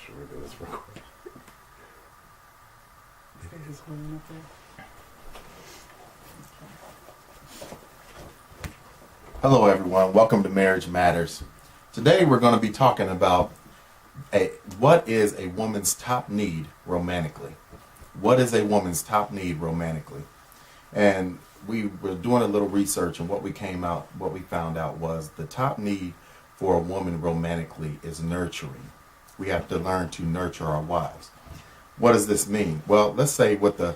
sure we do this real quick. It is one up there. Hello everyone, welcome to Marriage Matters. Today we're going to be talking about what is a woman's top need romantically. What is a woman's top need romantically? And we were doing a little research, and what we found out was the top need for a woman romantically is nurturing. We have to learn to nurture our wives. What does this mean? Well, let's say what the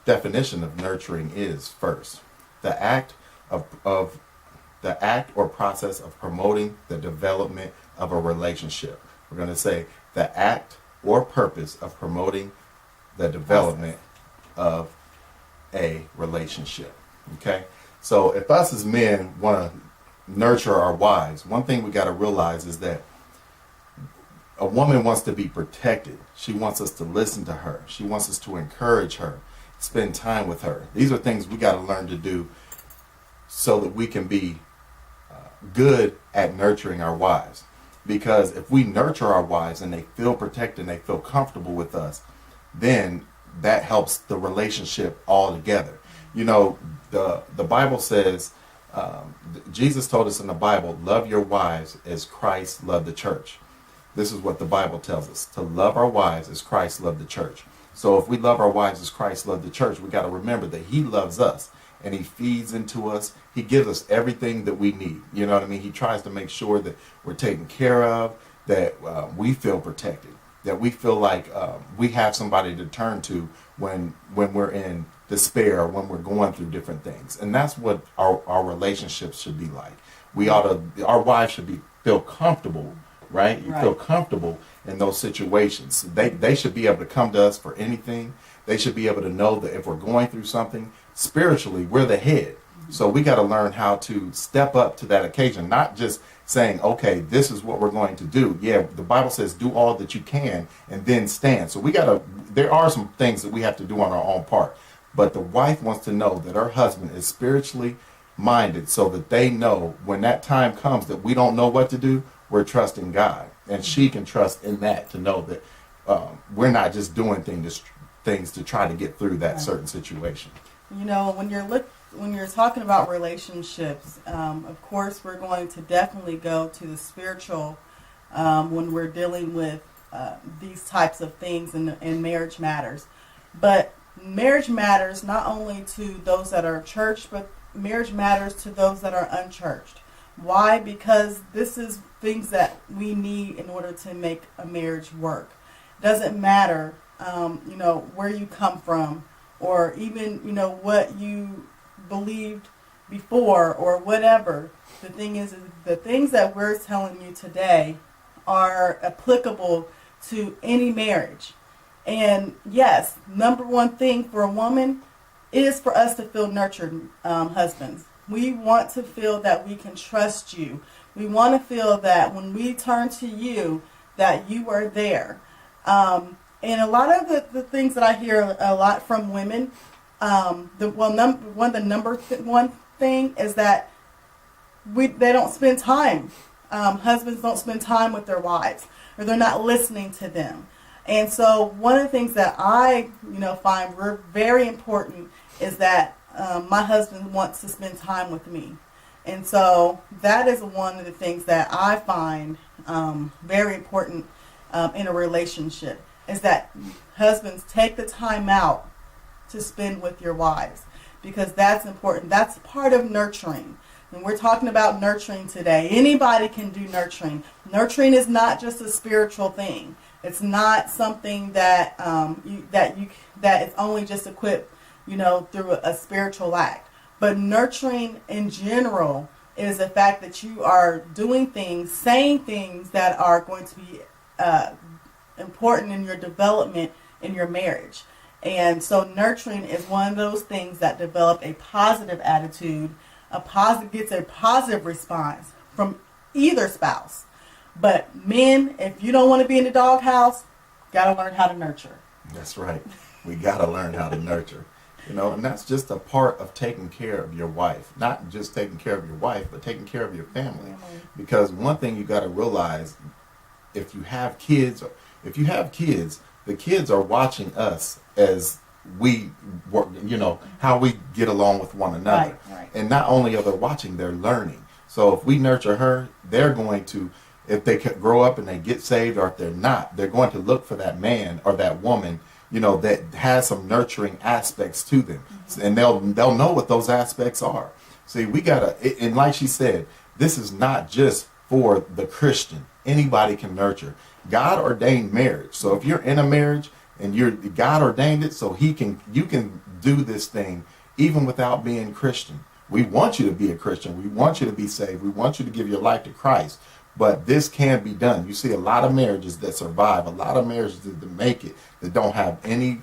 definition of nurturing is first. The act or process of promoting the development of a relationship. We're going to say the act or purpose of promoting the development of a relationship. Okay? So if us as men want to nurture our wives, one thing we got to realize is that a woman wants to be protected. She wants us to listen to her. She wants us to encourage her, spend time with her. These are things we got to learn to do so that we can be good at nurturing our wives. Because if we nurture our wives and they feel protected and they feel comfortable with us, then that helps the relationship all together. You know, the Bible says, Jesus told us in the Bible, love your wives as Christ loved the church. This is what the Bible tells us, to love our wives as Christ loved the church. So if we love our wives as Christ loved the church, we got to remember that he loves us and he feeds into us. He gives us everything that we need. You know what I mean? He tries to make sure that we're taken care of, that we feel protected, that we feel like we have somebody to turn to when we're in despair or when we're going through different things. And that's what our relationships should be like. Our wives should feel comfortable, right? You feel comfortable in those situations. They should be able to come to us for anything. They should be able to know that if we're going through something, spiritually, we're the head. So we got to learn how to step up to that occasion, not just saying, okay, this is what we're going to do. Yeah, the Bible says do all that you can and then stand. So there are some things that we have to do on our own part. But the wife wants to know that her husband is spiritually minded so that they know when that time comes that we don't know what to do, we're trusting God. And she can trust in that to know that we're not just doing things to try to get through that certain situation. You know, when you're talking about relationships, of course, we're going to definitely go to the spiritual when we're dealing with these types of things in marriage matters. But marriage matters not only to those that are churched, but marriage matters to those that are unchurched. Why? Because this is things that we need in order to make a marriage work. It doesn't matter, where you come from, or even, what you believed before or whatever. The thing is the things that we're telling you today are applicable to any marriage. And yes, number one thing for a woman is for us to feel nurtured, husbands. We want to feel that we can trust you. We want to feel that when we turn to you, that you are there. And a lot of the things that I hear a lot from women, number one thing is that they don't spend time. Husbands don't spend time with their wives, or they're not listening to them. And so one of the things that I find very important is that my husband wants to spend time with me. And so that is one of the things that I find very important in a relationship, is that husbands take the time out to spend with your wives, because that's important. That's part of nurturing. And we're talking about nurturing today. Anybody can do nurturing. Nurturing is not just a spiritual thing. It's not something that that is only just equipped, through a spiritual act. But nurturing in general is the fact that you are doing things, saying things that are going to be important in your development in your marriage. And so nurturing is one of those things that develop a positive attitude, gets a positive response from either spouse. But men, if you don't want to be in the doghouse, got to learn how to nurture. That's right. We got to learn how to nurture. And that's just a part of taking care of your wife. Not just taking care of your wife, but taking care of your family. Because one thing you got to realize, if you have kids if you have kids, the kids are watching us as we work, how we get along with one another. Right. And not only are they watching, they're learning. So if we nurture her, they're going to, if they grow up and they get saved, or if they're not, they're going to look for that man or that woman, that has some nurturing aspects to them. And they'll know what those aspects are. See, we gotta, and like she said, this is not just for the Christian. Anybody can nurture. God ordained marriage. So if you're in a marriage and God ordained it, so you can do this thing even without being Christian. We want you to be a Christian. We want you to be saved. We want you to give your life to Christ. But this can be done. You see a lot of marriages that survive, a lot of marriages that make it, that don't have any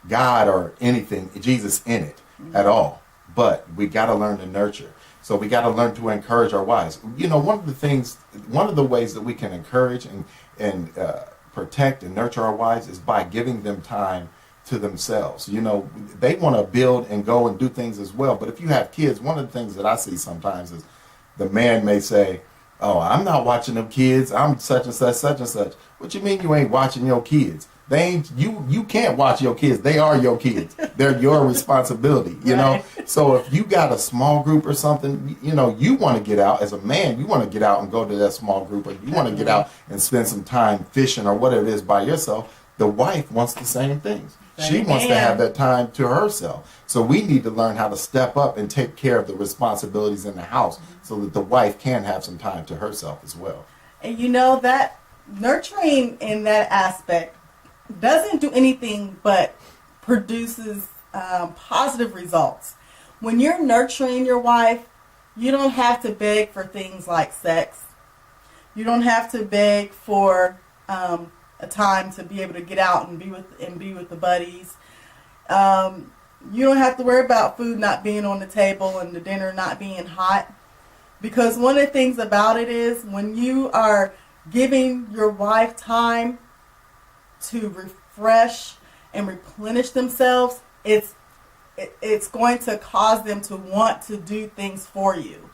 God or anything, Jesus in it at all. But we got to learn to nurture. So we got to learn to encourage our wives. One of the ways that we can encourage and protect and nurture our wives is by giving them time to themselves. They want to build and go and do things as well. But if you have kids, one of the things that I see sometimes is the man may say, "Oh, I'm not watching them kids. I'm such and such, such and such." What you mean you ain't watching your kids? They ain't, you can't watch your kids. They are your kids. They're your responsibility, Right. So if you got a small group or something, you want to get out as a man, you want to get out and go to that small group, or you want to get out and spend some time fishing or whatever it is by yourself. The wife wants the same things. She wants to have that time to herself. So we need to learn how to step up and take care of the responsibilities in the house so that the wife can have some time to herself as well. And that nurturing in that aspect doesn't do anything but produces positive results. When you're nurturing your wife, you don't have to beg for things like sex. You don't have to beg for a time to be able to get out and be with the buddies. You don't have to worry about food not being on the table and the dinner not being hot. Because one of the things about it is when you are giving your wife time to refresh and replenish themselves, it's going to cause them to want to do things for you.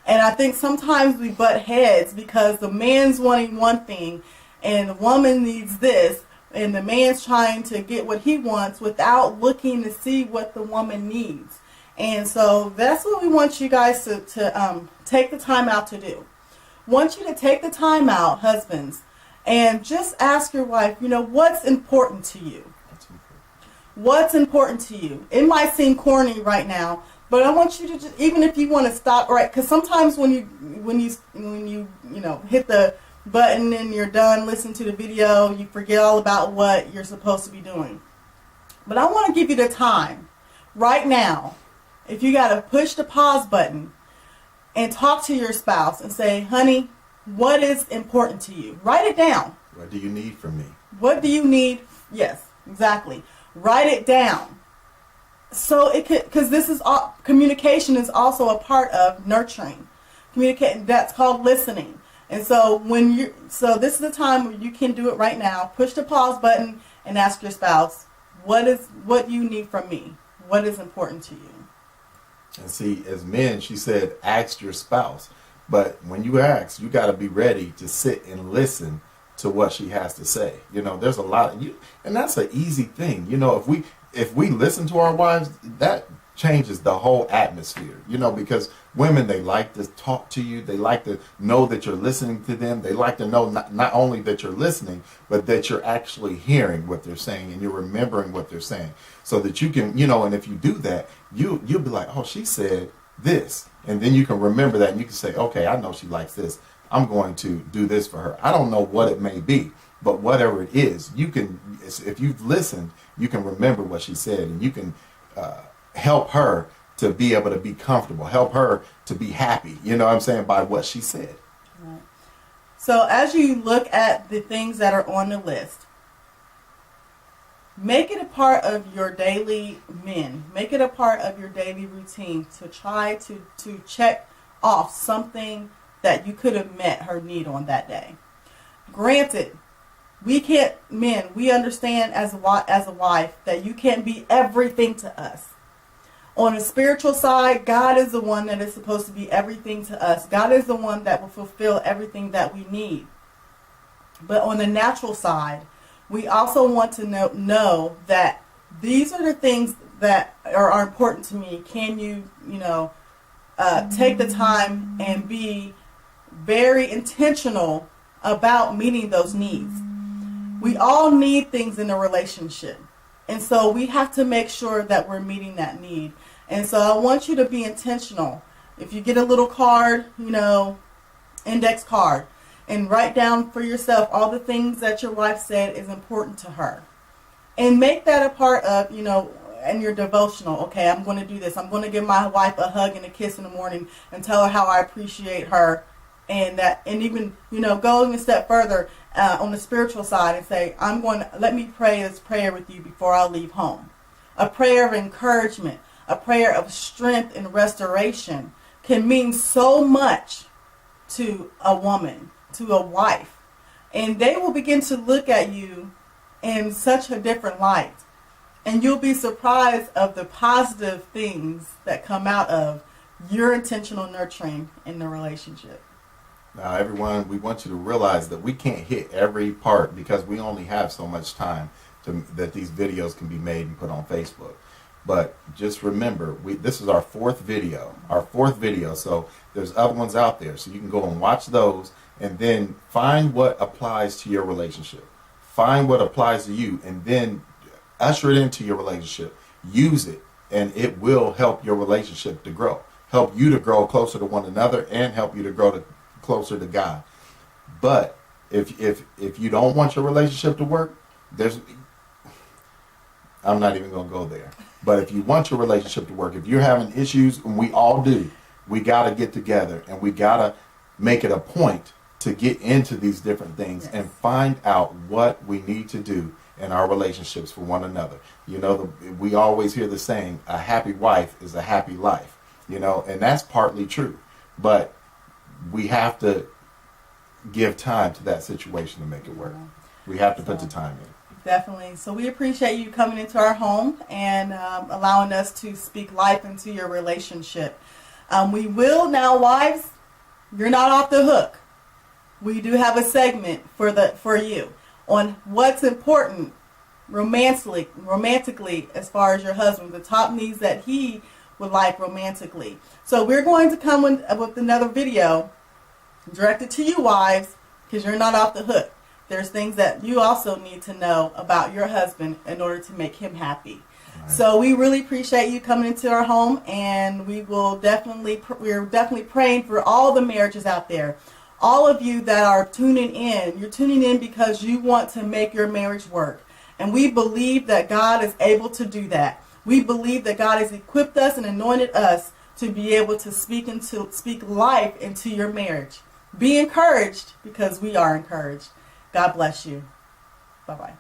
And I think sometimes we butt heads because the man's wanting one thing and the woman needs this, and the man's trying to get what he wants without looking to see what the woman needs. And so that's what we want you guys to take the time out to do. Want you to take the time out, husbands, and just ask your wife, what's important to you? What's important to you? It might seem corny right now, but I want you to just, even if you want to stop, right? Because sometimes when you hit the button and you're done listening to the video, you forget all about what you're supposed to be doing. But I want to give you the time right now. If you got to push the pause button and talk to your spouse and say, "Honey, what is important to you?" Write it down. What do you need from me? What do you need? Yes, exactly. Write it down. So it could, because this is all, communication is also a part of nurturing. Communicating, that's called listening. And so this is the time where you can do it right now. Push the pause button and ask your spouse, what do you need from me? What is important to you? And see, as men, she said, ask your spouse. But when you ask, you got to be ready to sit and listen to what she has to say. There's a lot of you, and that's an easy thing. If we listen to our wives, that changes the whole atmosphere. Because women, they like to talk to you. They like to know that you're listening to them. They like to know not only that you're listening, but that you're actually hearing what they're saying and you're remembering what they're saying, so that you can, and if you do that, you'll be like, "Oh, she said this," and then you can remember that and you can say, "Okay, I know she likes this. I'm going to do this for her." I don't know what it may be, but whatever it is, you can, if you've listened, you can remember what she said, and you can help her to be able to be comfortable, help her to be happy, by what she said. Right. So as you look at the things that are on the list, make it a part of your daily make it a part of your daily routine to try to check off something that you could have met her need on that day. Granted, we understand as a wife that you can't be everything to us. On a spiritual side, God is the one that is supposed to be everything to us. God is the one that will fulfill everything that we need. But on the natural side, we also want to know that these are the things that are important to me. Can you, take the time and be very intentional about meeting those needs? We all need things in a relationship. And so we have to make sure that we're meeting that need. And so I want you to be intentional. If you get a little card, index card, and write down for yourself all the things that your wife said is important to her. And make that a part of, in your devotional. Okay, I'm going to do this. I'm going to give my wife a hug and a kiss in the morning and tell her how I appreciate her. And even, going a step further on the spiritual side and say, let me pray this prayer with you before I leave home. A prayer of encouragement, a prayer of strength and restoration can mean so much to a woman, to a wife. And they will begin to look at you in such a different light. And you'll be surprised of the positive things that come out of your intentional nurturing in the relationship. Now, everyone, we want you to realize that we can't hit every part because we only have so much time that these videos can be made and put on Facebook. But just remember, this is our fourth video. So there's other ones out there. So you can go and watch those and then find what applies to your relationship. Find what applies to you and then usher it into your relationship. Use it, and it will help your relationship to grow. Help you to grow closer to one another and help you to grow closer to God. But if you don't want your relationship to work, I'm not even going to go there. But if you want your relationship to work, if you're having issues, and we all do, we got to get together and we got to make it a point to get into these different things and find out what we need to do in our relationships for one another. We always hear the saying, a happy wife is a happy life, and that's partly true. But we have to give time to that situation to make it work. We have to put the time in. Definitely. So we appreciate you coming into our home and allowing us to speak life into your relationship. We will now, wives, you're not off the hook. We do have a segment for you on what's important romantically as far as your husband, the top needs that he would like romantically. So we're going to come with another video directed to you, wives, because you're not off the hook. There's things that you also need to know about your husband in order to make him happy. Right. So we really appreciate you coming into our home, and we're definitely praying for all the marriages out there. All of you that are tuning in, you're tuning in because you want to make your marriage work. And we believe that God is able to do that. We believe that God has equipped us and anointed us to be able to speak life into your marriage. Be encouraged because we are encouraged. God bless you. Bye-bye.